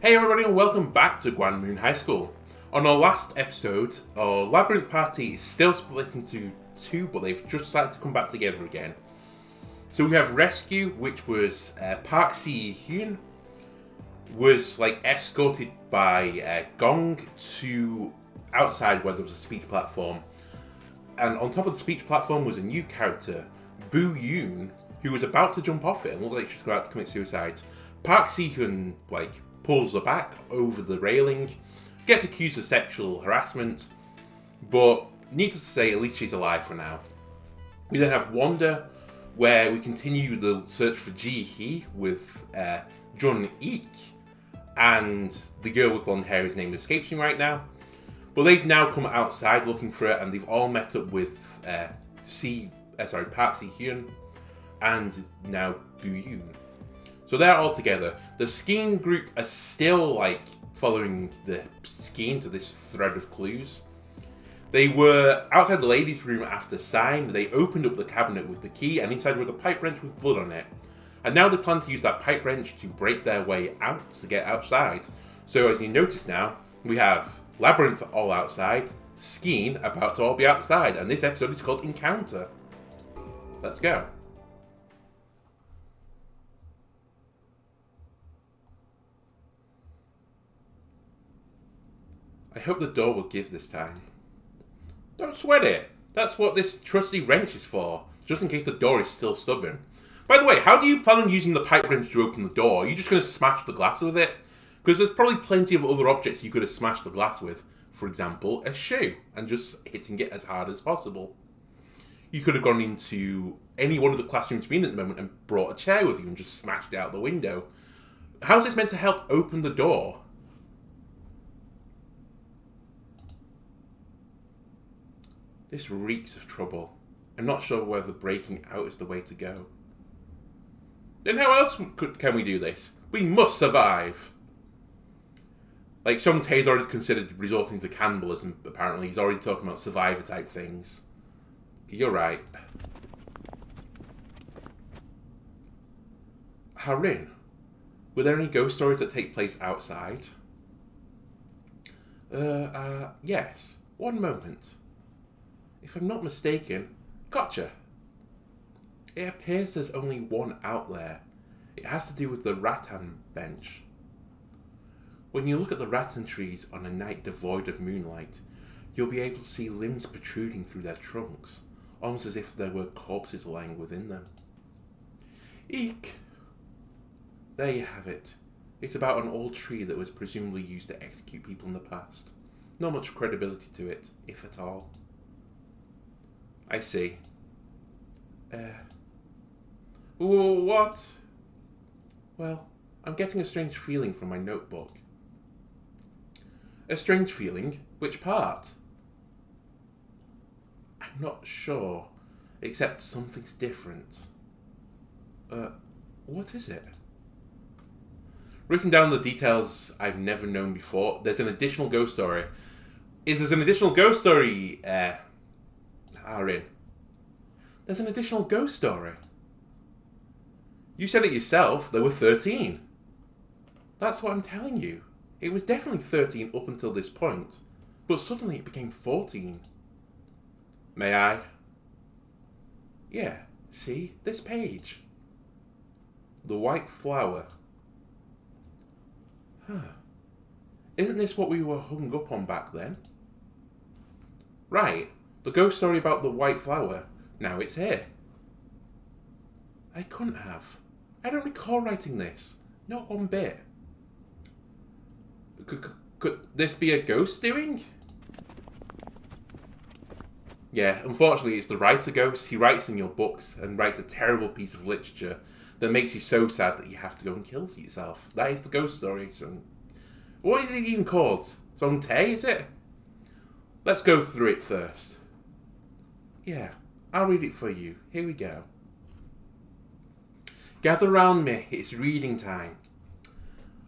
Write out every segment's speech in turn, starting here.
Hey everybody and welcome back to Gwan Moon High School. On our last episode, our Labyrinth party is still split into two, but they've just started to come back together again. So we have Rescue, which was Park Si-hyun, was escorted by Gong to outside where there was a speech platform. And on top of the speech platform was a new character, Boo Yoon, who was about to jump off it and looked like she was about to commit suicide. Park Si-hyun, pulls her back over the railing, gets accused of sexual harassment, but needless to say, at least she's alive for now. We then have Wanda, where we continue the search for Ji-hee with Jun-ik, and the girl with blonde hair, whose name escapes me right now. But they've now come outside looking for it, and they've all met up with Park Si-hyun and now Boo Yoon. So they're all together. The skiing group are still following the skiing to this thread of clues. They were outside the ladies' room after Sign. They opened up the cabinet with the key, and inside was a pipe wrench with blood on it. And now they plan to use that pipe wrench to break their way out to get outside. So as you notice now, we have Labyrinth all outside, Skiing about to all be outside, and this episode is called Encounter. Let's go. I hope the door will give this time. Don't sweat it. That's what this trusty wrench is for, just in case the door is still stubborn. By the way, how do you plan on using the pipe wrench to open the door? Are you just going to smash the glass with it? Because there's probably plenty of other objects you could have smashed the glass with. For example, a shoe, and just hitting it as hard as possible. You could have gone into any one of the classrooms you're in at the moment and brought a chair with you and just smashed it out the window. How's this meant to help open the door? This reeks of trouble. I'm not sure whether breaking out is the way to go. Then how else can we do this? We must survive! Sung Tae's already considered resorting to cannibalism, apparently. He's already talking about survivor type things. You're right. Harin, were there any ghost stories that take place outside? Yes. One moment. If I'm not mistaken, gotcha. It appears there's only one out there. It has to do with the rattan bench. When you look at the rattan trees on a night devoid of moonlight, you'll be able to see limbs protruding through their trunks, almost as if there were corpses lying within them. Eek! There you have it. It's about an old tree that was presumably used to execute people in the past. Not much credibility to it, if at all. I see. What? Well, I'm getting a strange feeling from my notebook. A strange feeling? Which part? I'm not sure, except something's different. What is it? Written down the details I've never known before. There's an additional ghost story. There's an additional ghost story, Arin. There's an additional ghost story. You said it yourself, there were 13. That's what I'm telling you. It was definitely 13 up until this point, but suddenly it became 14. May I? Yeah, see, this page. The white flower. Huh. Isn't this what we were hung up on back then? Right, the ghost story about the white flower. Now it's here. I couldn't have. I don't recall writing this. Not one bit. Could this be a ghost doing? Yeah, unfortunately it's the writer ghost. He writes in your books and writes a terrible piece of literature that makes you so sad that you have to go and kill yourself. That is the ghost story. So, what is it even called? Song Tae, is it? Let's go through it first. Yeah, I'll read it for you. Here we go. Gather round me, it's reading time.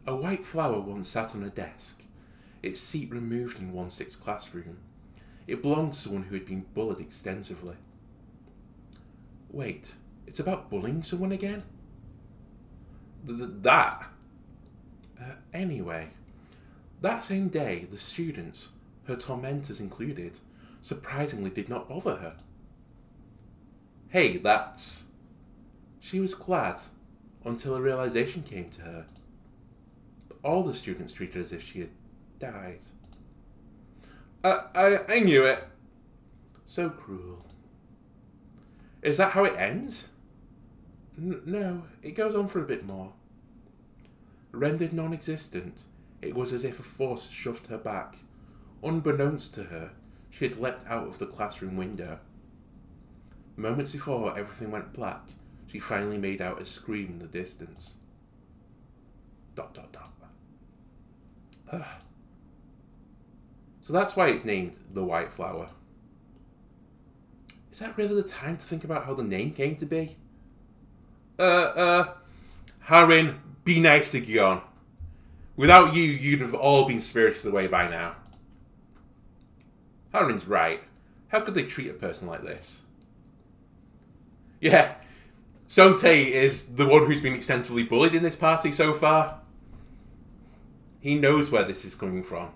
A white flower once sat on a desk, its seat removed in 1/6 classroom. It belonged to someone who had been bullied extensively. Wait, it's about bullying someone again? That? Anyway, that same day, the students, her tormentors included, surprisingly did not bother her. Hey, that's... She was glad, until a realization came to her. All the students treated her as if she had died. I knew it. So cruel. Is that how it ends? No, it goes on for a bit more. Rendered non-existent, it was as if a force shoved her back. Unbeknownst to her, she had leapt out of the classroom window. Moments before everything went black, she finally made out a scream in the distance. ... Ugh. So that's why it's named the White Flower. Is that really the time to think about how the name came to be? Harin, be nice to Gwan. Without you, you'd have all been spirited away by now. Harin's right. How could they treat a person like this? Yeah, Song-tae is the one who's been extensively bullied in this party so far. He knows where this is coming from.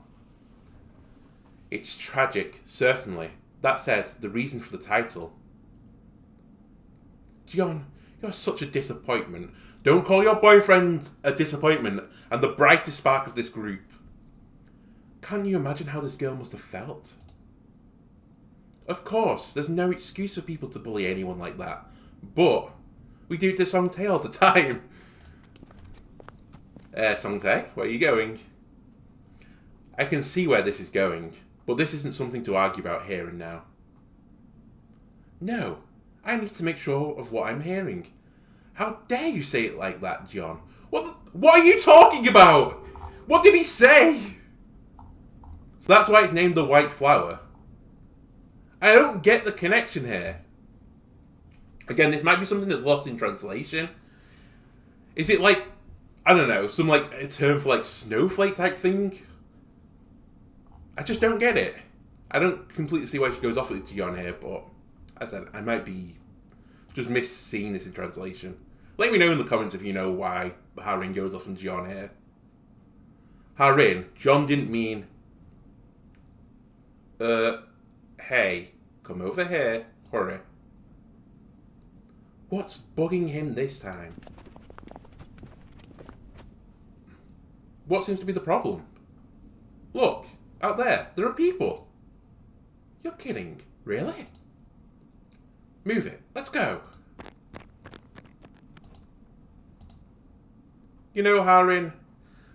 It's tragic, certainly. That said, the reason for the title. John, you're such a disappointment. Don't call your boyfriend a disappointment and the brightest spark of this group. Can't you imagine how this girl must have felt? Of course, there's no excuse for people to bully anyone like that. But we do it to Song-tae all the time. Song-tae, where are you going? I can see where this is going, but this isn't something to argue about here and now. No, I need to make sure of what I'm hearing. How dare you say it like that, John? What are you talking about? What did he say? So that's why it's named the White Flower. I don't get the connection here. Again, this might be something that's lost in translation. Is it like, I don't know, some like a term for like snowflake type thing? I just don't get it. I don't completely see why she goes off with it to Yon here, but as I said, I might be just seeing this in translation. Let me know in the comments if you know why Harin goes off on John here. Harin, John didn't mean... hey, come over here, hurry. What's bugging him this time? What seems to be the problem? Look, out there are people. You're kidding, really? Move it, let's go. You know, Harin,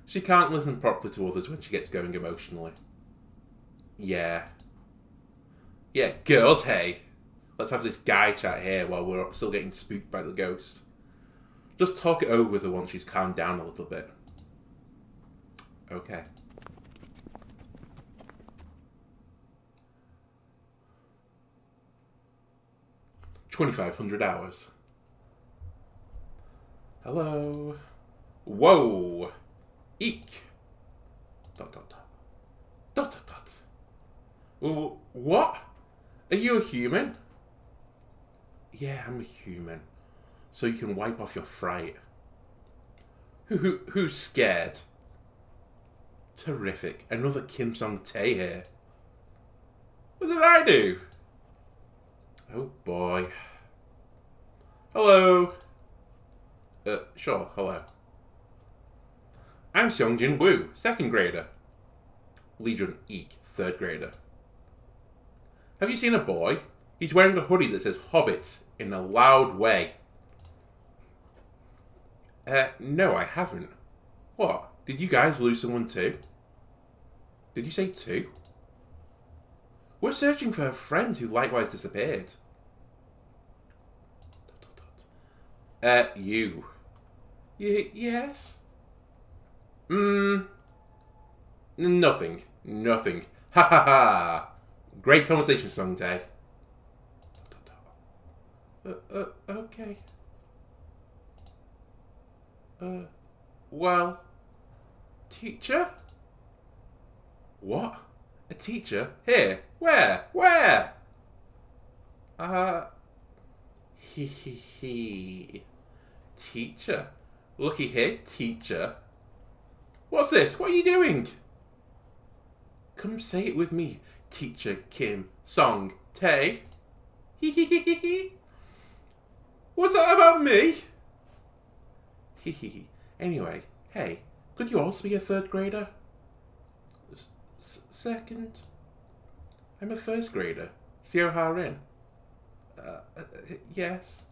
she can't listen properly to others when she gets going emotionally. Yeah, girls, hey. Let's have this guy chat here while we're still getting spooked by the ghost. Just talk it over with her once she's calmed down a little bit. Okay. $2,500. Hello. Whoa. Eek. ... What? Are you a human? Yeah, I'm a human. So you can wipe off your fright. Who's scared? Terrific. Another Kim Song-tae here. What did I do? Oh boy. Hello. Sure, hello. I'm Seongjin Woo, 2nd grader. Lee Jun Eek, 3rd grader. Have you seen a boy? He's wearing a hoodie that says Hobbits in a loud way. No, I haven't. What? Did you guys lose someone too? Did you say 2? We're searching for a friend who likewise disappeared. ... You. Yes? Nothing. Ha ha ha. Great conversation, Song-tae. Okay. Well, teacher? What? A teacher? Here? Where? He. Teacher? Looky here, teacher. What's this? What are you doing? Come say it with me, Teacher Kim Song Tae. Hee hee hee hee hee. What's that about me? Hee hee hee. Anyway, hey, could you also be a third grader? Second? I'm a first grader. Seo Ha-rin. Yes.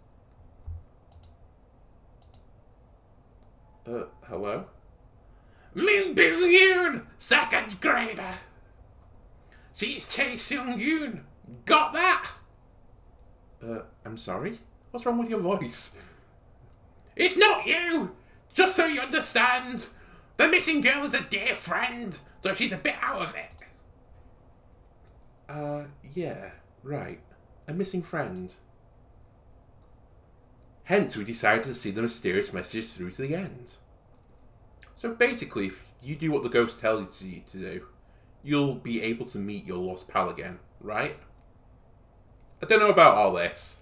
Hello? Min Byung-yoon, second grader. She's Chae Seung-yoon. Got that? I'm sorry? What's wrong with your voice? It's not you! Just so you understand. The missing girl is a dear friend, so she's a bit out of it. Yeah, right. A missing friend. Hence, we decided to see the mysterious messages through to the end. So basically, if you do what the ghost tells you to do, you'll be able to meet your lost pal again, right? I don't know about all this.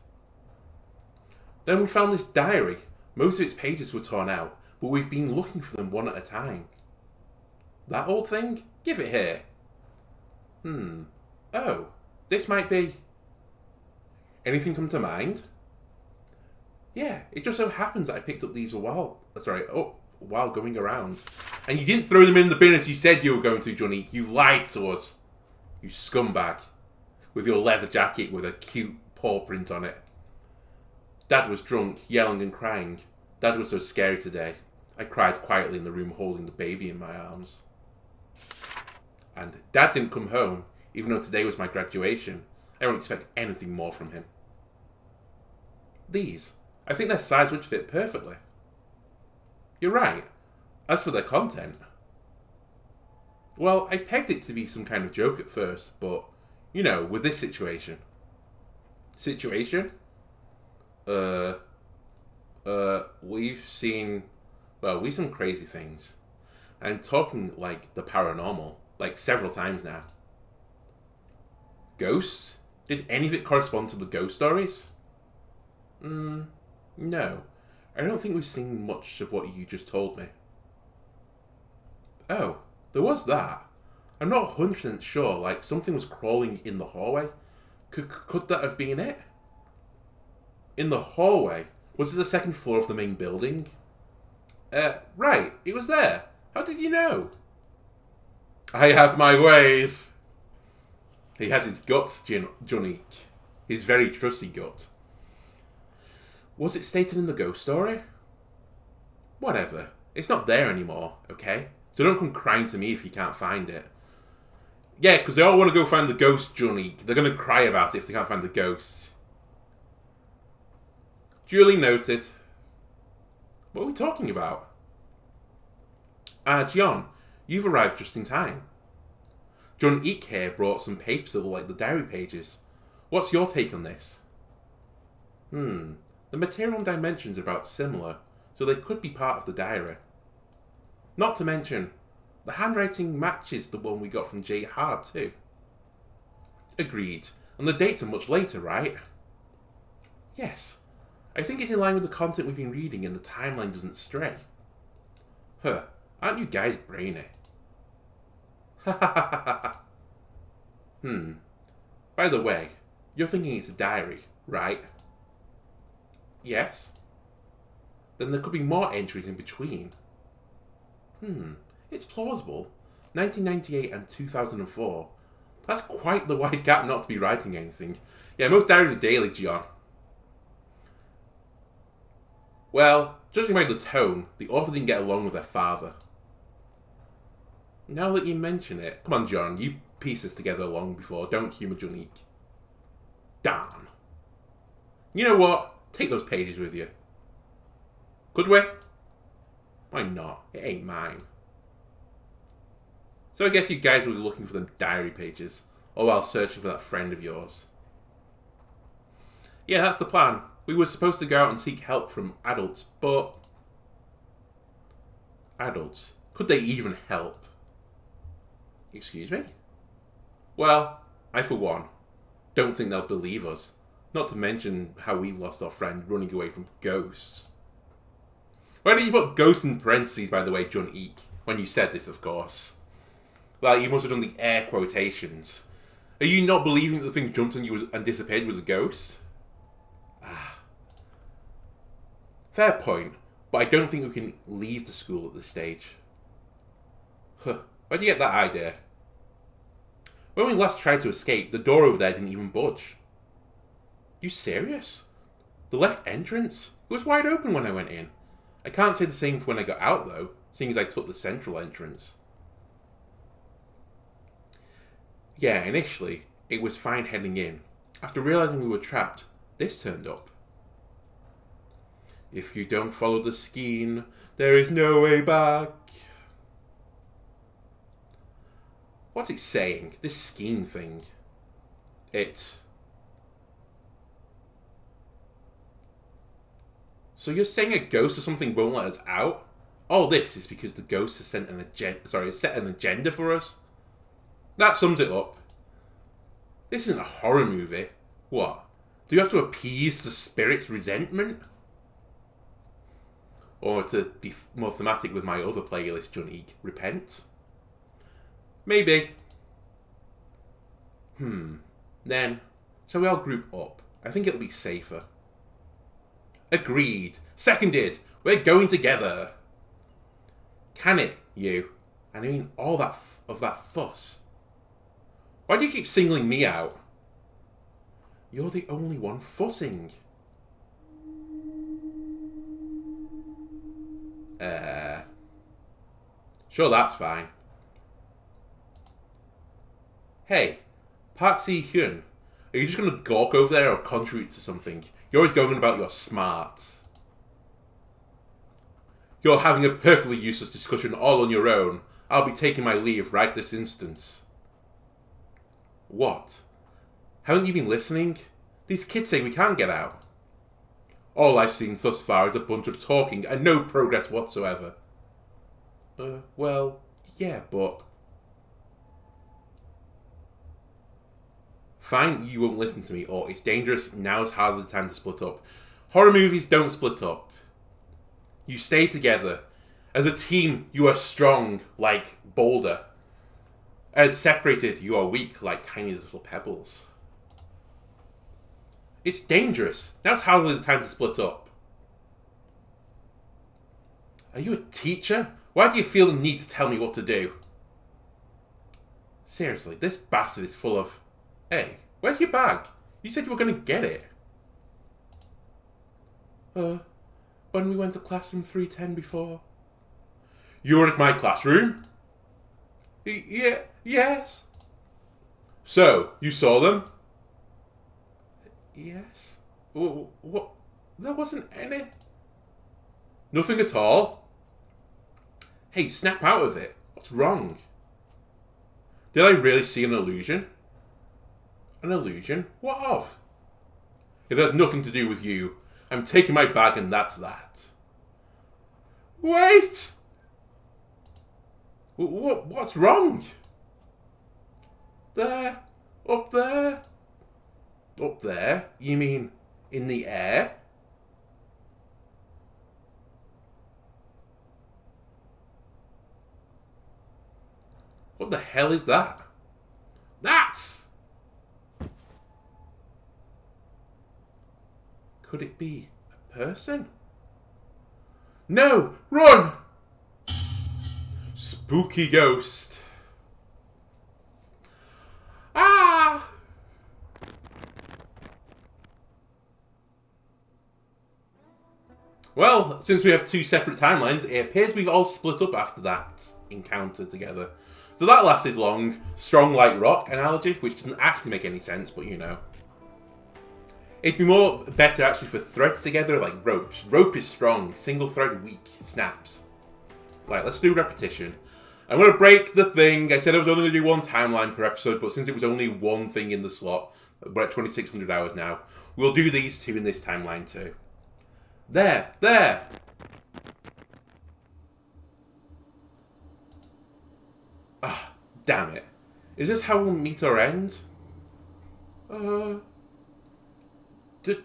Then we found this diary. Most of its pages were torn out, but we've been looking for them one at a time. That old thing? Give it here. Oh, this might be... Anything come to mind? Yeah, it just so happens that I picked up these while going around. And you didn't throw them in the bin as you said you were going to, Johnny. You lied to us. You scumbag. With your leather jacket with a cute paw print on it. Dad was drunk, yelling and crying. Dad was so scary today. I cried quietly in the room holding the baby in my arms. And Dad didn't come home, even though today was my graduation. I don't expect anything more from him. These. I think their size would fit perfectly. You're right. As for their content... Well, I pegged it to be some kind of joke at first, but, you know, with this situation. Situation? We've seen crazy things. I'm talking, like, the paranormal, like, several times now. Ghosts? Did any of it correspond to the ghost stories? No. I don't think we've seen much of what you just told me. Oh, there was that. I'm not 100% sure, like, something was crawling in the hallway. Could that have been it? In the hallway? Was it the second floor of the main building? Right, it was there. How did you know? I have my ways. He has his guts, Johnny. His very trusty gut. Was it stated in the ghost story? Whatever. It's not there anymore, okay? So don't come crying to me if you can't find it. Yeah, because they all want to go find the ghost, Johnny. They're going to cry about it if they can't find the ghost. Duly noted. What are we talking about? John, you've arrived just in time. John Eek here brought some papers that look like the diary pages. What's your take on this? The material and dimensions are about similar, so they could be part of the diary. Not to mention, the handwriting matches the one we got from J. Hard too. Agreed, and the dates are much later, right? Yes. I think it's in line with the content we've been reading and the timeline doesn't stray. Aren't you guys brainy? Ha ha ha ha ha. By the way, you're thinking it's a diary, right? Yes. Then there could be more entries in between. It's plausible. 1998 and 2004. That's quite the wide gap not to be writing anything. Yeah, most diaries are daily, John. Well, judging by the tone, the author didn't get along with their father. Now that you mention it, come on, John, you pieced this together long before. Don't humour Junique. Darn. You know what? Take those pages with you. Could we? Why not? It ain't mine. So I guess you guys will be looking for them diary pages, all while searching for that friend of yours. Yeah, that's the plan. We were supposed to go out and seek help from adults, but... Adults? Could they even help? Excuse me? Well, I for one, don't think they'll believe us. Not to mention how we lost our friend running away from ghosts. Why did you put ghost in parentheses, by the way, John Eek? When you said this, of course. Like, you must have done the air quotations. Are you not believing that the thing jumped on you and disappeared was a ghost? Ah. Fair point, but I don't think we can leave the school at this stage. Huh. Where'd you get that idea? When we last tried to escape, the door over there didn't even budge. You serious? The left entrance? It was wide open when I went in. I can't say the same for when I got out, though, seeing as I took the central entrance. Yeah, initially, it was fine heading in. After realising we were trapped, this turned up. If you don't follow the skein, there is no way back. What's it saying? This skein thing. It's... So you're saying a ghost or something won't let us out? All this is because the ghost has sent an set an agenda for us? That sums it up. This isn't a horror movie. What? Do you have to appease the spirit's resentment? Or to be more thematic with my other playlist, Junique, repent? Maybe. Then, shall we all group up? I think it'll be safer. Agreed. Seconded. We're going together. Can it, you? And I mean all that of that fuss. Why do you keep singling me out? You're the only one fussing. Sure, that's fine. Hey, Park Si-hyun, are you just going to gawk over there or contribute to something? You're always going about your smarts. You're having a perfectly useless discussion all on your own. I'll be taking my leave right this instant. What? Haven't you been listening? These kids say we can't get out. All I've seen thus far is a bunch of talking and no progress whatsoever. Well, yeah, but... Fine, you won't listen to me, or it's dangerous, now's hardly the time to split up. Horror movies don't split up. You stay together. As a team, you are strong, like boulder. As separated, you are weak, like tiny little pebbles. It's dangerous. Now's hardly the time to split up. Are you a teacher? Why do you feel the need to tell me what to do? Seriously, this bastard is full of... Hey, where's your bag? You said you were going to get it. When we went to classroom 310 before. You were at my classroom? Yes. So, you saw them? Yes. What? There wasn't any. Nothing at all? Hey, snap out of it. What's wrong? Did I really see an illusion? An illusion? What of? It has nothing to do with you. I'm taking my bag and that's that. Wait! What's wrong? There. Up there. Up there? You mean in the air? What the hell is that? That's... Could it be a person? No! Run! Spooky ghost. Ah! Well, since we have two separate timelines, it appears we've all split up after that encounter together. So that lasted long. Strong like rock analogy, which doesn't actually make any sense, but you know. It'd be better actually for threads together like ropes. Rope is strong, single thread weak, snaps. Right, let's do repetition. I'm going to break the thing. I said I was only going to do one timeline per episode, but since it was only one thing in the slot, we're at 2600 hours now, we'll do these two in this timeline too. There! Ah, damn it. Is this how we'll meet our end?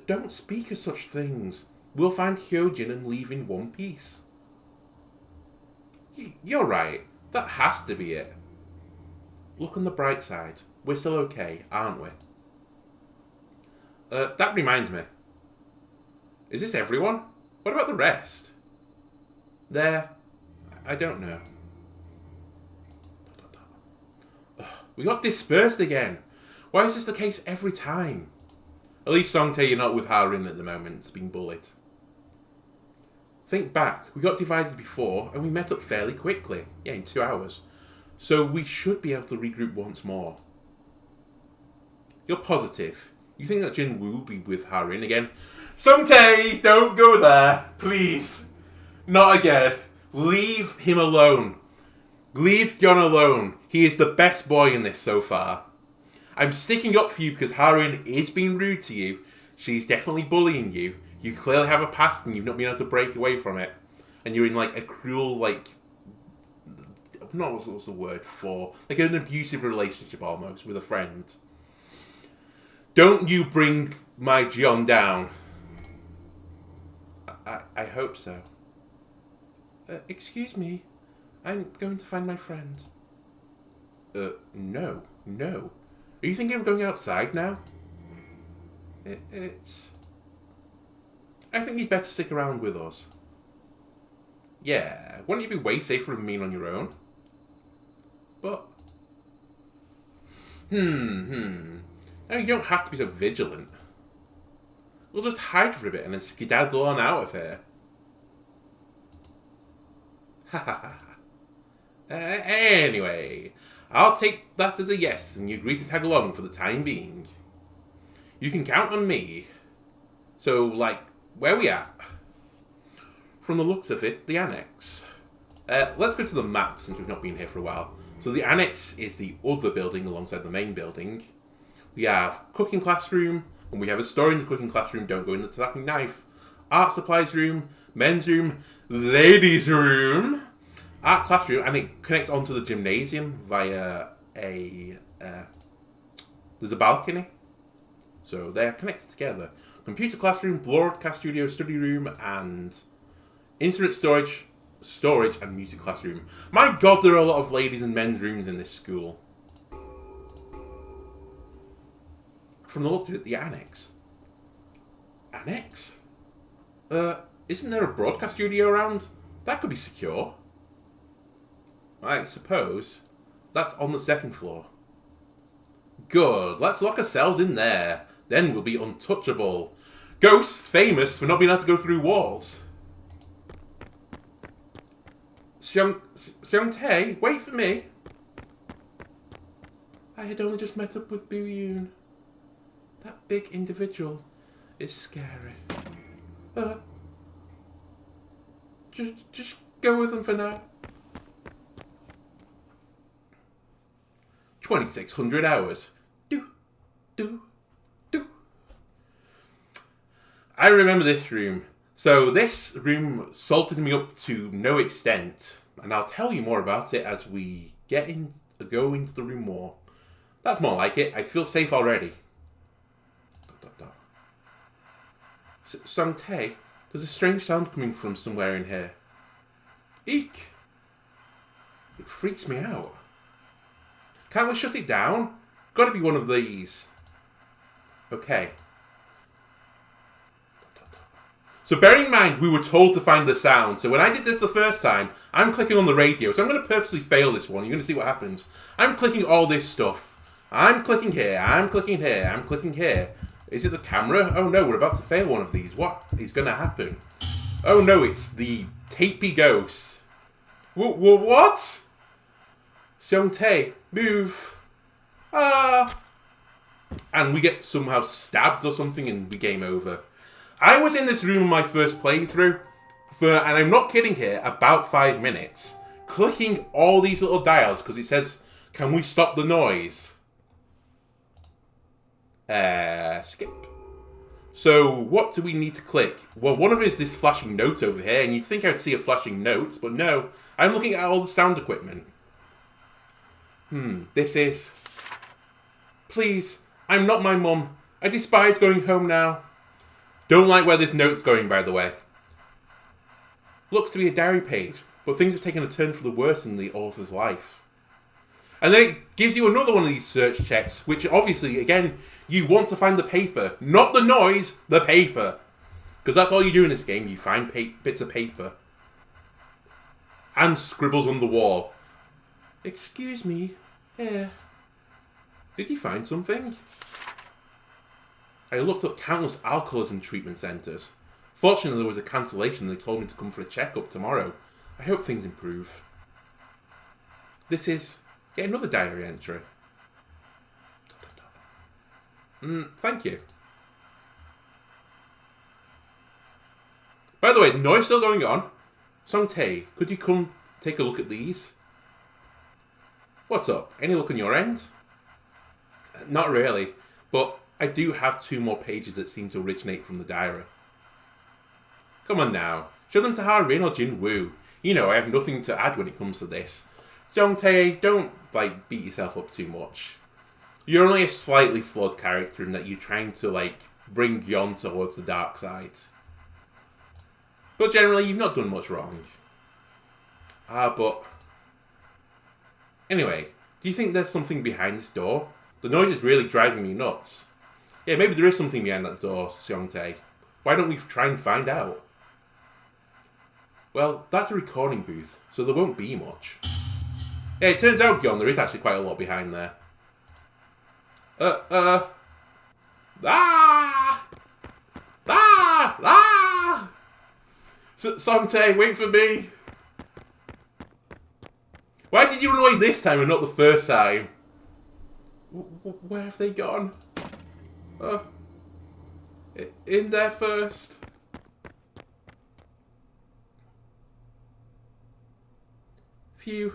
Don't speak of such things. We'll find Hyo Jin and leave in one piece. You're right. That has to be it. Look on the bright side. We're still okay, aren't we? That reminds me. Is this everyone? What about the rest? I don't know. We got dispersed again. Why is this the case every time? At least Songtae, you're not with Harin at the moment. It's being bullied. Think back. We got divided before, and we met up fairly quickly. Yeah, in 2 hours. So we should be able to regroup once more. You're positive. You think that Jin will be with Harin again? Songtae, don't go there. Please. Not again. Leave him alone. Leave Gwan alone. He is the best boy in this so far. I'm sticking up for you because Harin is being rude to you. She's definitely bullying you. You clearly have a past and you've not been able to break away from it. And you're in like a cruel, like... Not what's the word for... Like an abusive relationship almost with a friend. Don't you bring my Jeon down. I hope so. Excuse me. I'm going to find my friend. No. Are you thinking of going outside now? It's... I think you'd better stick around with us. Yeah, wouldn't you be way safer than being on your own? But... No, you don't have to be so vigilant. We'll just hide for a bit and then skedaddle on out of here. Anyway, I'll take that as a yes and you agree to tag along for the time being. You can count on me. So, like, where are we at? From the looks of it, the annex. Let's go to the map since we've not been here for a while. So the annex is the other building alongside the main building. We have cooking classroom, and we have a store in the cooking classroom, don't go in the slapping knife. Art supplies room, men's room, ladies room, art classroom, and it connects onto the gymnasium via there's a balcony. So they're connected together. Computer classroom, broadcast studio, study room, and instrument storage and music classroom. My god, there are a lot of ladies and men's rooms in this school. From the looks of it, the annex. Annex? Isn't there a broadcast studio around? That could be secure. I suppose. That's on the second floor. Good, let's lock ourselves in there. Then we'll be untouchable. Ghosts famous for not being able to go through walls. Seong-tae, wait for me. I had only just met up with Boo-yoon. That big individual is scary. Just go with them for now. 2,600 hours. Do. I remember this room. So this room salted me up to no extent, and I'll tell you more about it as we go into the room more. That's more like it. I feel safe already. Seong-tae, there's a strange sound coming from somewhere in here. Eek! It freaks me out. Can't we shut it down? Gotta be one of these. Okay. So bearing in mind, we were told to find the sound. So when I did this the first time, I'm clicking on the radio. So I'm going to purposely fail this one. You're going to see what happens. I'm clicking all this stuff. I'm clicking here. I'm clicking here. I'm clicking here. Is it the camera? Oh no, we're about to fail one of these. What is going to happen? Oh no, it's the tapey ghost. What? Seong-tae, move. And we get somehow stabbed or something and we game over. I was in this room in my first playthrough for, and I'm not kidding here, about 5 minutes. Clicking all these little dials because it says, can we stop the noise? Skip. So what do we need to click? Well, one of it is this flashing note over here, and you'd think I'd see a flashing note, but no. I'm looking at all the sound equipment. This is... Please, I'm not my mum. I despise going home now. Don't like where this note's going, by the way. Looks to be a diary page. but things have taken a turn for the worse in the author's life. And then it gives you another one of these search checks, which obviously, again, you want to find the paper. Not the noise, the paper. Because that's all you do in this game, you find bits of paper. And scribbles on the wall. Excuse me, here. Did you find something? I looked up countless alcoholism treatment centres. Fortunately, there was a cancellation and they told me to come for a checkup tomorrow. I hope things improve. This is yet another diary entry. Thank you. By the way, the noise still going on. Song-tae, could you come take a look at these? What's up? Any luck on your end? Not really, but I do have 2 more pages that seem to originate from the diary. Come on now, show them to Ha-rin or Jin-woo. You know, I have nothing to add when it comes to this. Song-tae, don't, beat yourself up too much. You're only a slightly flawed character in that you're trying to, bring Gwan towards the dark side. But generally, you've not done much wrong. But... Anyway, do you think there's something behind this door? The noise is really driving me nuts. Yeah, maybe there is something behind that door, Seong-tae. Why don't we try and find out? Well, that's a recording booth, so there won't be much. Yeah, it turns out, Gwan, there is actually quite a lot behind there. Song-tae, wait for me! Why did you run away this time and not the first time? Where have they gone? In there first. Phew.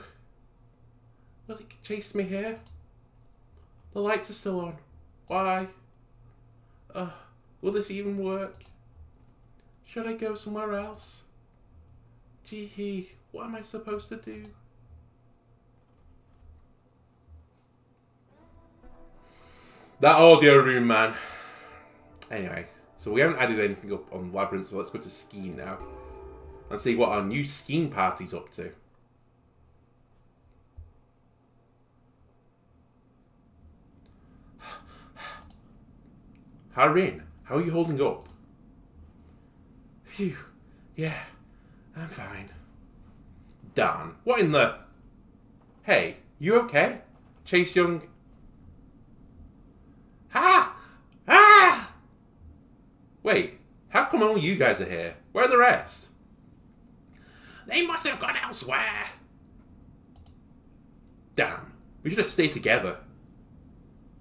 Will it chase me here? The lights are still on. Why? Will this even work? Should I go somewhere else? Gee, what am I supposed to do? That audio room, man. Anyway, so we haven't added anything up on Labyrinth, so let's go to Skiing now. And see what our new skiing party's up to. Ha-rin, how are you holding up? Phew, yeah, I'm fine. Dan, what in the... Hey, you okay? Chase Young... Wait, how come only you guys are here? Where are the rest? They must have gone elsewhere. Damn, we should have stayed together.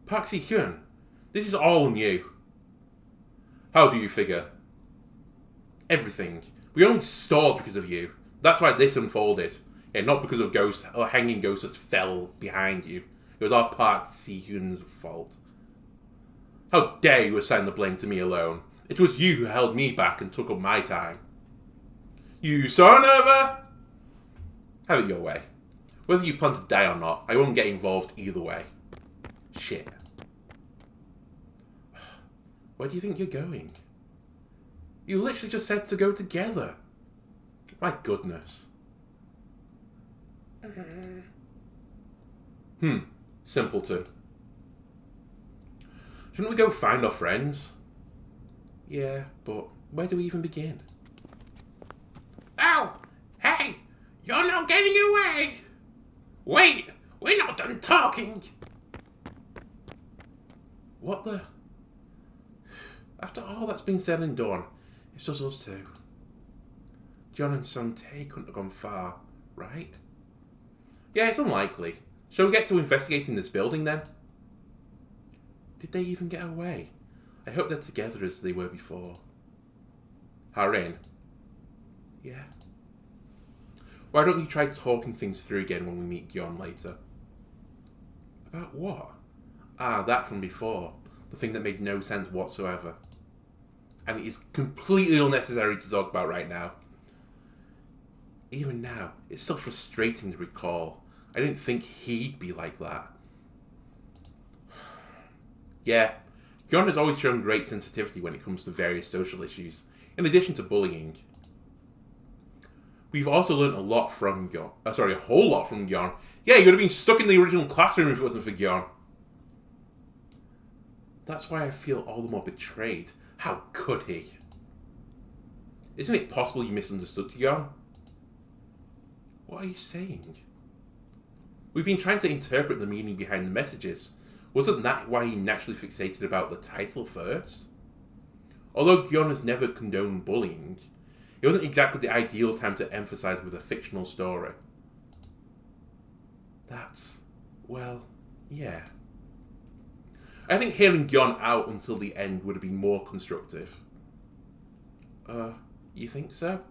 Park Si-hyun, this is all on you. How do you figure? Everything. We only stalled because of you. That's why this unfolded. Yeah, not because of ghosts or hanging ghosts that fell behind you. It was our Park Si-hyun's fault. How dare you assign the blame to me alone? It was you who held me back and took up my time. You son of a... Have it your way. Whether you plan to die or not, I won't get involved either way. Shit. Where do you think you're going? You literally just said to go together. My goodness. Simpleton. Shouldn't we go find our friends? Yeah, but where do we even begin? Oh! Hey! You're not getting away! Wait! We're not done talking! What the... After all that's been said and done, it's just us two. John and Song-tae couldn't have gone far, right? Yeah, it's unlikely. Shall we get to investigating this building then? Did they even get away? I hope they're together as they were before. Ha-rin? Yeah? Why don't you try talking things through again when we meet Gwan later? About what? That from before. The thing that made no sense whatsoever. And it is completely unnecessary to talk about right now. Even now, it's so frustrating to recall. I didn't think he'd be like that. Yeah, Gwan has always shown great sensitivity when it comes to various social issues, in addition to bullying. We've also learned a lot from Gwan. A whole lot from Gwan. Yeah, you would have been stuck in the original classroom if it wasn't for Gwan. That's why I feel all the more betrayed. How could he? Isn't it possible you misunderstood Gwan? What are you saying? We've been trying to interpret the meaning behind the messages. Wasn't that why he naturally fixated about the title first? Although Gwan has never condoned bullying, it wasn't exactly the ideal time to emphasize with a fictional story. That's... well, yeah. I think hearing Gwan out until the end would have been more constructive. You think so?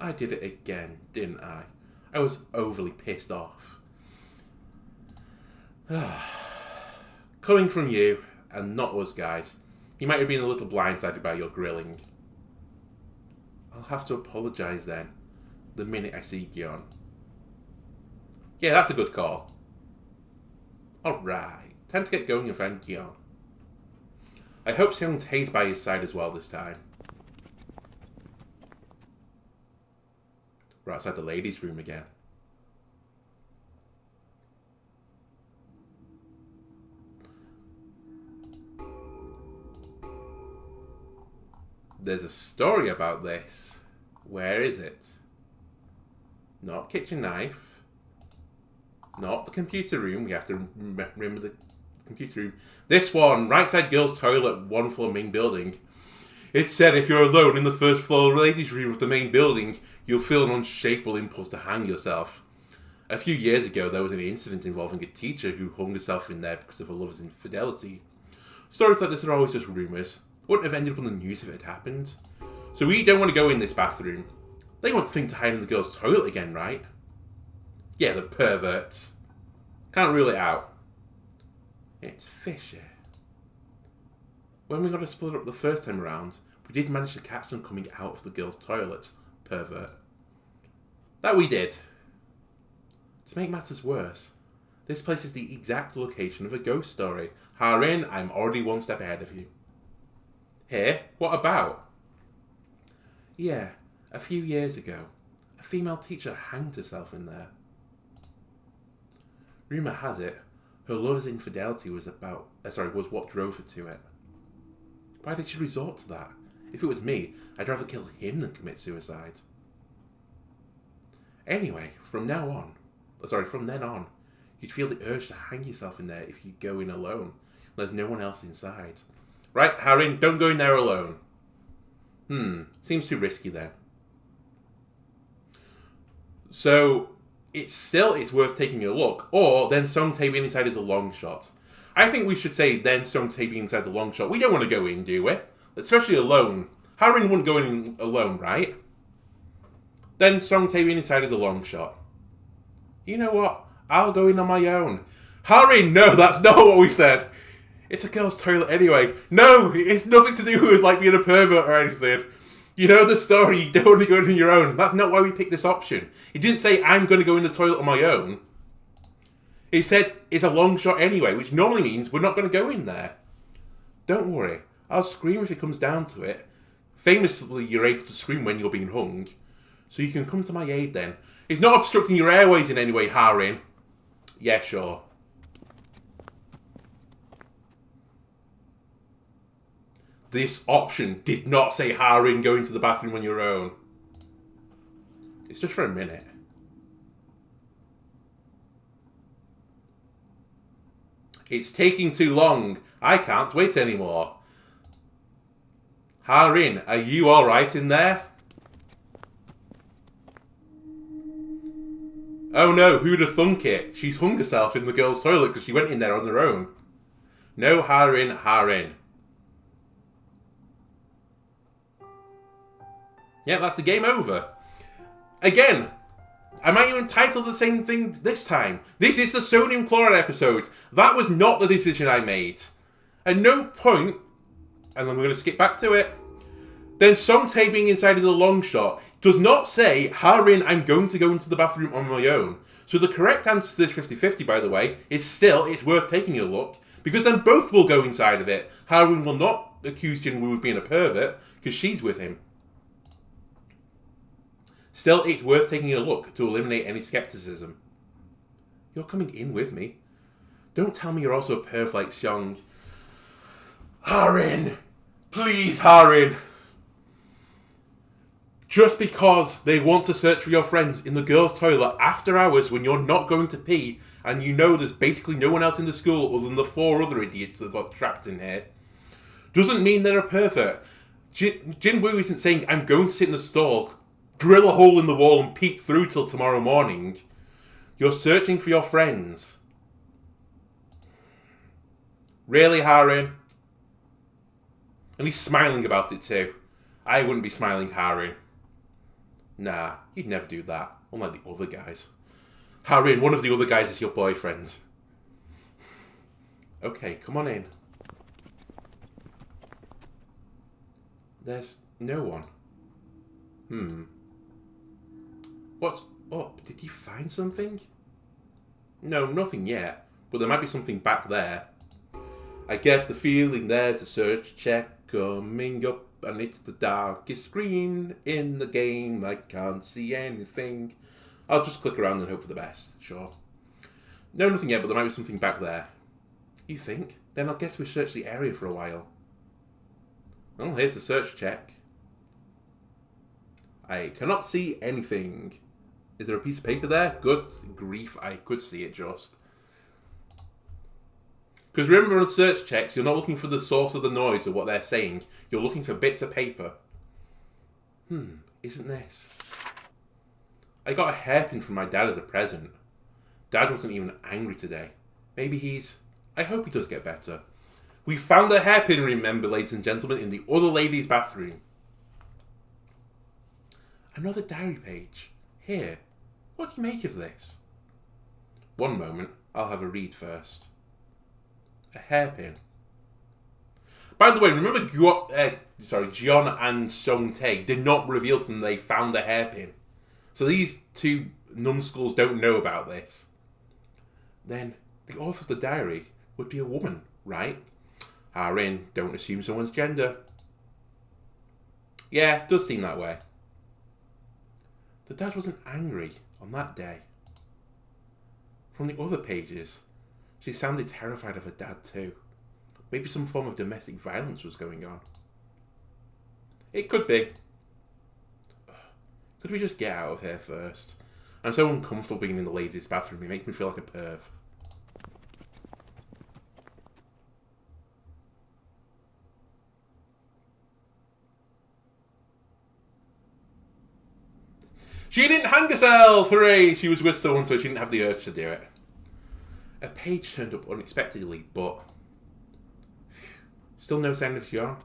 I did it again, didn't I? I was overly pissed off. Coming from you, and not us guys, you might have been a little blindsided by your grilling. I'll have to apologise then, the minute I see Gwan. Yeah, that's a good call. Alright, time to get going and find Gwan. I hope Seung Tae's by his side as well this time. We're outside the ladies' room again. There's a story about this. Where is it? Not kitchen knife. Not the computer room. We have to remember the computer room. This one, right side girls' toilet, 1 floor main building. It said if you're alone in the first floor ladies' room of the main building, you'll feel an unshakable impulse to hang yourself. A few years ago, there was an incident involving a teacher who hung herself in there because of her lover's infidelity. Stories like this are always just rumours. Wouldn't have ended up on the news if it had happened. So we don't want to go in this bathroom. They won't think to hide in the girls' toilet again, right? Yeah, the perverts. Can't rule it out. It's fishy. When we got to split up the first time around, we did manage to catch them coming out of the girls' toilet. Pervert. That we did. To make matters worse, this place is the exact location of a ghost story. Harin, I'm already 1 step ahead of you. Here? What about? Yeah, a few years ago, a female teacher hanged herself in there. Rumour has it, her lover's infidelity was what drove her to it. Why did she resort to that? If it was me, I'd rather kill him than commit suicide. Anyway, from then on, you'd feel the urge to hang yourself in there if you go in alone. There's no one else inside. Right, Harin, don't go in there alone. Seems too risky then. So, it's worth taking a look, or then Seung Tae being inside is a long shot. I think we should say then Seung Tae being inside the long shot. We don't want to go in, do we? Especially alone. Harin wouldn't go in alone, right? Then Seung Tae being inside is a long shot. You know what? I'll go in on my own. Harin, no, that's not what we said. It's a girl's toilet anyway. No, it's nothing to do with being a pervert or anything. You know the story, you don't want to go in on your own. That's not why we picked this option. It didn't say I'm going to go in the toilet on my own. It said it's a long shot anyway, which normally means we're not going to go in there. Don't worry, I'll scream if it comes down to it. Famously, you're able to scream when you're being hung. So you can come to my aid then. It's not obstructing your airways in any way, Harin. Yeah, sure. This option did not say Harin go into the bathroom on your own. It's just for a minute. It's taking too long. I can't wait anymore. Harin, are you alright in there? Oh no, who'd have thunk it? She's hung herself in the girls' toilet because she went in there on her own. No, Harin, Harin. Yeah, that's the game over. Again, am I even titled the same thing this time? This is the sodium chloride episode. That was not the decision I made. At no point, and I'm going to skip back to it, then Seung Tae being inside is a long shot does not say, Harin, I'm going to go into the bathroom on my own. So the correct answer to this 50-50, by the way, is still, it's worth taking a look, because then both will go inside of it. Harin will not accuse Jinwoo of being a pervert, because she's with him. Still, it's worth taking a look to eliminate any skepticism. You're coming in with me. Don't tell me you're also a perv like Seong. Harin! Please, Harin! Just because they want to search for your friends in the girls' toilet after hours when you're not going to pee and you know there's basically no one else in the school other than the 4 other idiots that got trapped in here, doesn't mean they're a pervert. Jin Woo isn't saying, I'm going to sit in the stall, drill a hole in the wall and peek through till tomorrow morning. You're searching for your friends. Really, Harin? And he's smiling about it too. I wouldn't be smiling, Harin. Nah, you'd never do that. Unlike the other guys. Harin, one of the other guys is your boyfriend. Okay, come on in. There's no one. What's up? Did you find something? No, nothing yet. But there might be something back there. I get the feeling there's a search check coming up, and it's the darkest screen in the game. I can't see anything. I'll just click around and hope for the best. Sure. No, nothing yet, but there might be something back there. You think? Then I guess we've searched the area for a while. Well, here's the search check. I cannot see anything. Is there a piece of paper there? Good grief, I could see it just. Because remember on search checks, you're not looking for the source of the noise or what they're saying. You're looking for bits of paper. Isn't this? I got a hairpin from my dad as a present. Dad wasn't even angry today. Maybe he's... I hope he does get better. We found a hairpin, remember, ladies and gentlemen, in the other lady's bathroom. Another diary page. Here. What do you make of this? One moment. I'll have a read first. A hairpin. By the way, remember Jeon and Sung Tae did not reveal to them they found a hairpin. So these two numbskulls don't know about this. Then the author of the diary would be a woman, right? Harin, don't assume someone's gender. Yeah, it does seem that way. The dad wasn't angry on that day. From the other pages, she sounded terrified of her dad too. Maybe some form of domestic violence was going on. It could be. Could we just get out of here first? I'm so uncomfortable being in the ladies' bathroom. It makes me feel like a perv. She didn't hang herself! Hooray! She was with someone, so she didn't have the urge to do it. A page turned up unexpectedly, but... Still no sign of Jeon.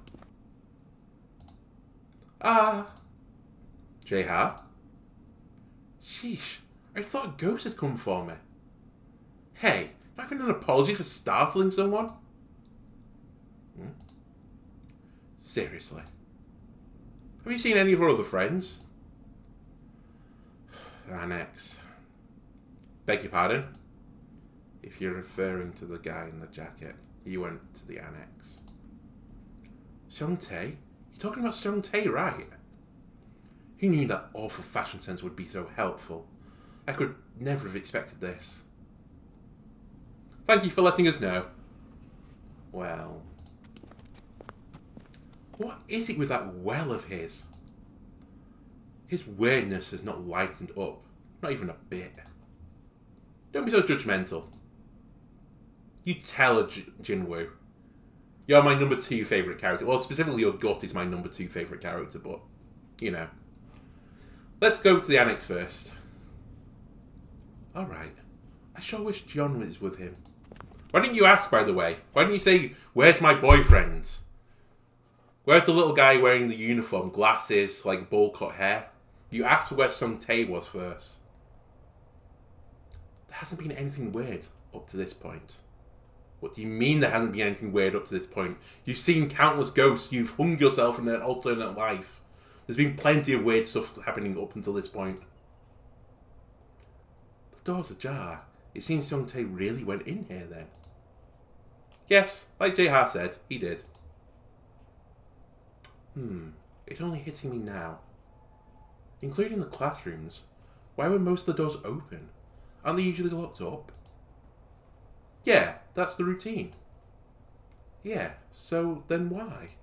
Jae-ha? Sheesh, I thought a ghost had come for me. Hey, not even an apology for startling someone? Seriously. Have you seen any of her other friends? Annex. Beg your pardon? If you're referring to the guy in the jacket, he went to the annex. Seong Tae? You're talking about Seong Tae, right? Who knew that awful fashion sense would be so helpful? I could never have expected this. Thank you for letting us know. Well... What is it with that well of his? His weirdness has not lightened up. Not even a bit. Don't be so judgmental. You tell her, Jinwoo. You're my number 2 favourite character. Well, specifically your gut is my number 2 favourite character, but, you know. Let's go to the annex first. Alright. I sure wish John was with him. Why didn't you ask, by the way? Why didn't you say, where's my boyfriend? Where's the little guy wearing the uniform, glasses, like bowl cut hair? You asked where Seong Tae was first. There hasn't been anything weird up to this point. What do you mean there hasn't been anything weird up to this point? You've seen countless ghosts, you've hung yourself in an alternate life. There's been plenty of weird stuff happening up until this point. The door's ajar. It seems Seong Tae really went in here then. Yes, like Jae-ha said, he did. It's only hitting me now. including the classrooms. Why were most of the doors open? Aren't they usually locked up? Yeah, that's the routine. Yeah, so then why?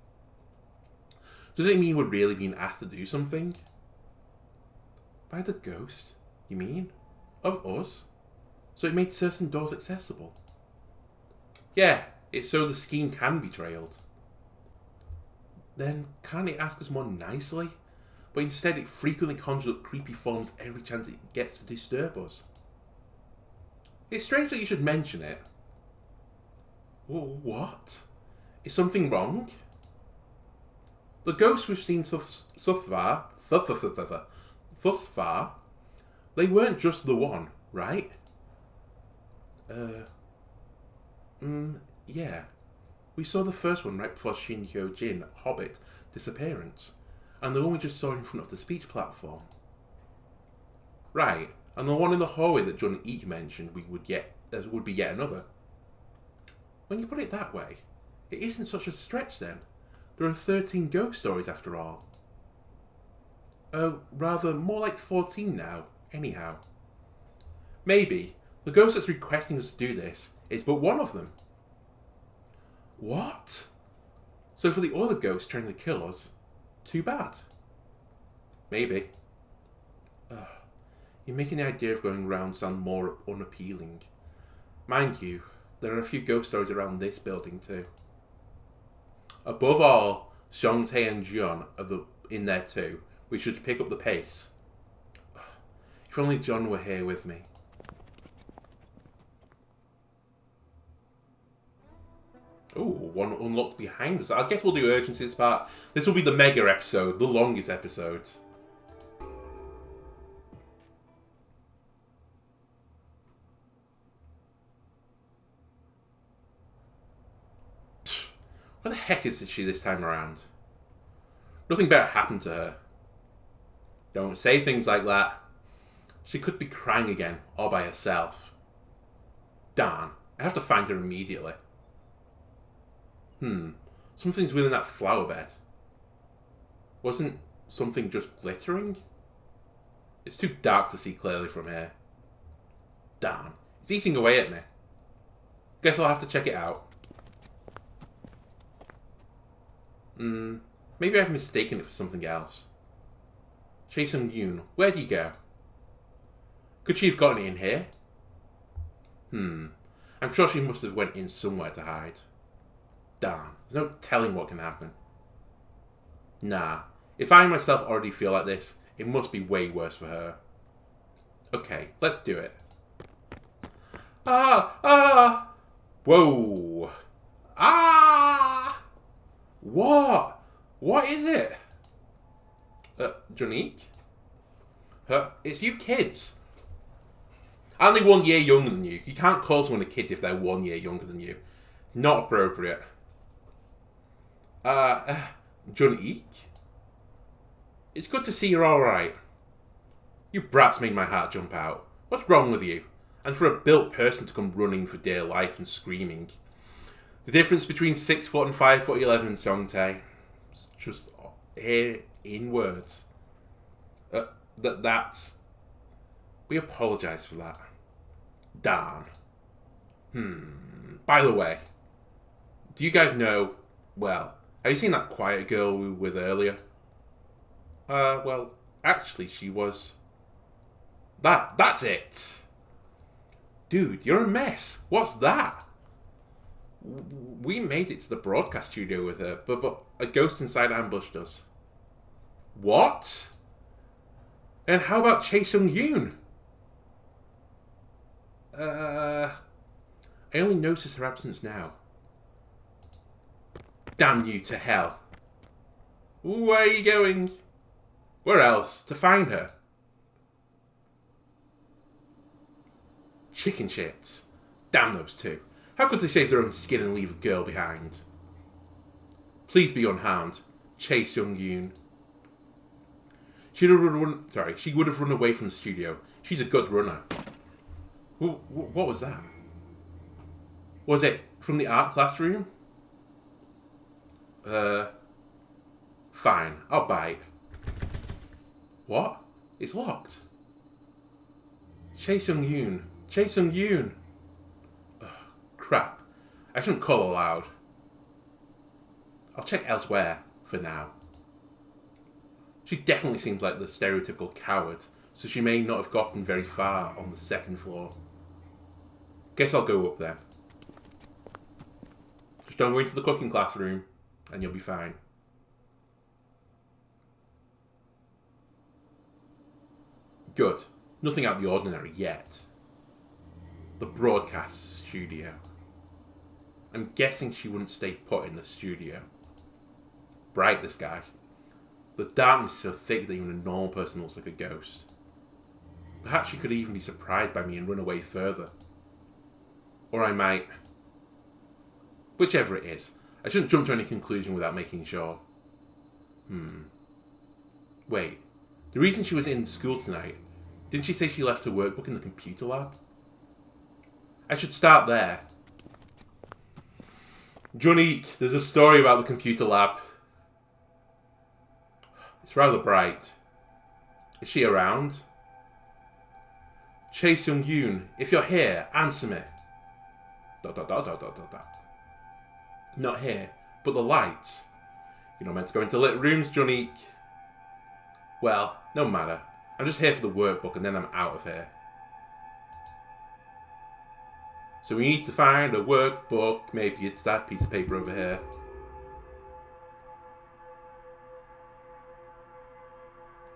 Does it mean we're really being asked to do something? By the ghost, you mean? Of us? So it made certain doors accessible? Yeah, it's so the scheme can be trailed. Then can't it ask us more nicely? But instead it frequently conjures up creepy forms every chance it gets to disturb us. It's strange that you should mention it. What? Is something wrong? The ghosts we've seen thus far, they weren't just the one, right? Yeah. We saw the first one right before Shin Hyo Jin, Hobbit, disappearance, and the one we just saw in front of the speech platform. Right, and the one in the hallway that John Eek mentioned would be yet another. When you put it that way, it isn't such a stretch then. There are 13 ghost stories after all. Oh, rather more like 14 now, anyhow. Maybe the ghost that's requesting us to do this is but one of them. What? So for the other ghosts trying to kill us, too bad. Maybe. You're making the idea of going round sound more unappealing. Mind you, there are a few ghost stories around this building too. Above all, Seong-tae and John are in there too. We should pick up the pace. If only John were here with me. Ooh, one unlocked behind us. I guess we'll do urgency this part. This will be the mega episode, the longest episode. Where the heck is she this time around? Nothing better happened to her. Don't say things like that. She could be crying again, all by herself. Darn, I have to find her immediately. Something's within that flower bed. Wasn't something just glittering? It's too dark to see clearly from here. Darn, it's eating away at me. Guess I'll have to check it out. Maybe I've mistaken it for something else. Chae Sung-yoon, where do you go? Could she have gotten in here? I'm sure she must have went in somewhere to hide. Darn, there's no telling what can happen. Nah, if I myself already feel like this, it must be way worse for her. Okay, let's do it. Whoa! What? What is it? Jonique? It's you kids. I'm only 1 year younger than you. You can't call someone a kid if they're 1 year younger than you. Not appropriate. Jonique? It's good to see you're alright. You brats made my heart jump out. What's wrong with you? And for a built person to come running for dear life and screaming. The difference between 6 foot and 5'11", Seong-tae. It's just here in words. That's... We apologise for that. Darn. By the way, do you guys know... Well, have you seen that quiet girl we were with earlier? Well, actually she was... That's it! Dude, you're a mess. What's that? We made it to the broadcast studio with her, but a ghost inside ambushed us. What? And how about Chae Sung-yoon? I only noticed her absence now. Damn you to hell. Where are you going? Where else? To find her? Chicken shits. Damn those two. How could they save their own skin and leave a girl behind? Please be unharmed, Chae Sung-yoon. She would have run away from the studio. She's a good runner. What was that? Was it from the art classroom? Fine, I'll bite. What? It's locked. Chae Sung-yoon. Chae Sung-yoon. Ugh, crap. I shouldn't call aloud. I'll check elsewhere for now. She definitely seems like the stereotypical coward, so she may not have gotten very far on the second floor. Guess I'll go up then. Just don't go into the cooking classroom, and you'll be fine. Good. Nothing out of the ordinary yet. The broadcast studio. I'm guessing she wouldn't stay put in the studio. Bright, this guy. The darkness is so thick that even a normal person looks like a ghost. Perhaps she could even be surprised by me and run away further. Or I might... Whichever it is, I shouldn't jump to any conclusion without making sure. Wait, the reason she was in school tonight, didn't she say she left her workbook in the computer lab? I should start there. Junique, there's a story about the computer lab. It's rather bright. Is she around? Chae Sung-yoon, if you're here, answer me. ... Not here, but the lights. You're not meant to go into lit rooms, Junique. Well, no matter. I'm just here for the workbook and then I'm out of here. So we need to find a workbook. Maybe it's that piece of paper over here.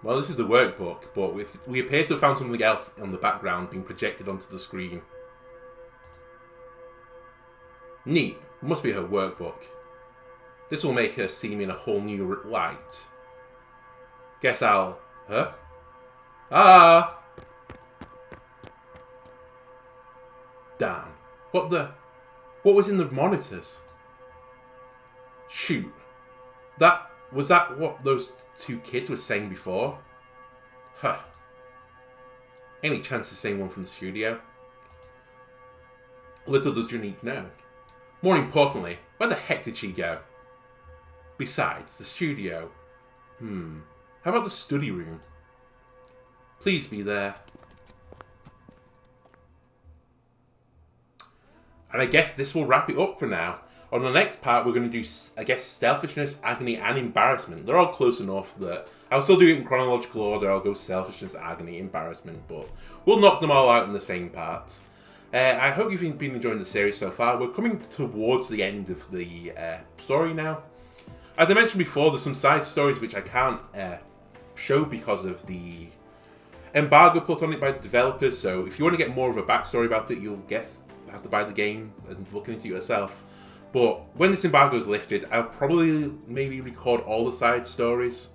Well, this is the workbook, but we appear to have found something else on the background being projected onto the screen. Neat. Must be her workbook. This will make her see me in a whole new light. Guess I'll... Huh? Ah! Damn. What was in the monitors? Shoot. Was that what those two kids were saying before? Huh. Any chance of saying one from the studio? Little does Junique know. More importantly, where the heck did she go? Besides, the studio. How about the study room? Please be there. And I guess this will wrap it up for now. On the next part, we're going to do, I guess, selfishness, agony, and embarrassment. They're all close enough that I'll still do it in chronological order. I'll go selfishness, agony, embarrassment, but we'll knock them all out in the same parts. I hope you've been enjoying the series so far. We're coming towards the end of the story now. As I mentioned before, there's some side stories which I can't show because of the embargo put on it by the developers. So if you want to get more of a backstory about it, you'll have to buy the game and look into it yourself. But when this embargo is lifted, I'll probably maybe record all the side stories.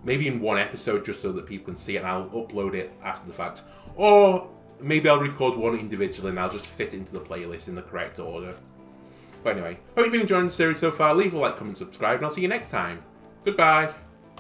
Maybe in one episode just so that people can see it and I'll upload it after the fact. Or maybe I'll record one individually and I'll just fit it into the playlist in the correct order. But anyway, hope you've been enjoying the series so far. Leave a like, comment, subscribe, and I'll see you next time. Goodbye.